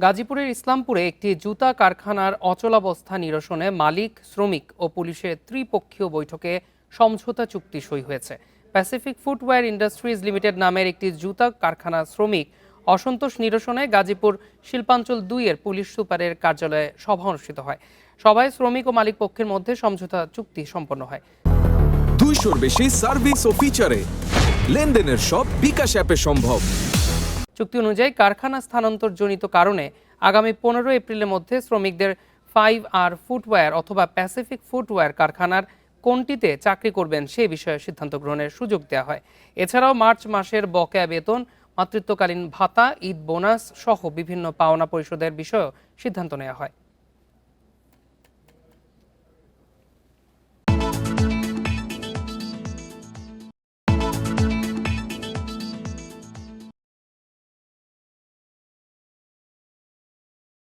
গাজীপুরের ইসলামপুরে একটি জুতা কারখানার অচলাবস্থা নিরসনে মালিক, শ্রমিক ও পুলিশের ত্রিপক্ষীয় বৈঠকে সমঝোতা চুক্তি সই হয়েছে। প্যাসিফিক ফুটওয়্যার ইন্ডাস্ট্রিজ লিমিটেড নামের একটি জুতা কারখানার শ্রমিক অসন্তোষ নিরসনে গাজীপুর শিল্পাঞ্চল 2-এর পুলিশ সুপারের কার্যালয়ে সভা অনুষ্ঠিত হয়। সভায় শ্রমিক ও মালিক পক্ষের মধ্যে সমঝোতা চুক্তি সম্পন্ন হয়। 200-র বেশি সার্ভিস ও ফিচারে লেনদেনের সব বিকাশ অ্যাপে সম্ভব। চুক্তি অনুযায়ী কারখানা স্থানান্তরজনিত কারণে আগামী 15 এপ্রিলের মধ্যে শ্রমিকদের 5R ফুটওয়্যার অথবা প্যাসিফিক ফুটওয়্যার কারখানার কোনটিতে চাকরি করবেন সে বিষয়ে সিদ্ধান্ত গ্রহণের সুযোগ দেওয়া হয়। এছাড়াও মার্চ মাসের বকেয়া বেতন, মাতৃত্বকালীন ভাতা, ঈদ বোনাস সহ বিভিন্ন পাওনা পরিশোধের বিষয়েও সিদ্ধান্ত নেওয়া হয়।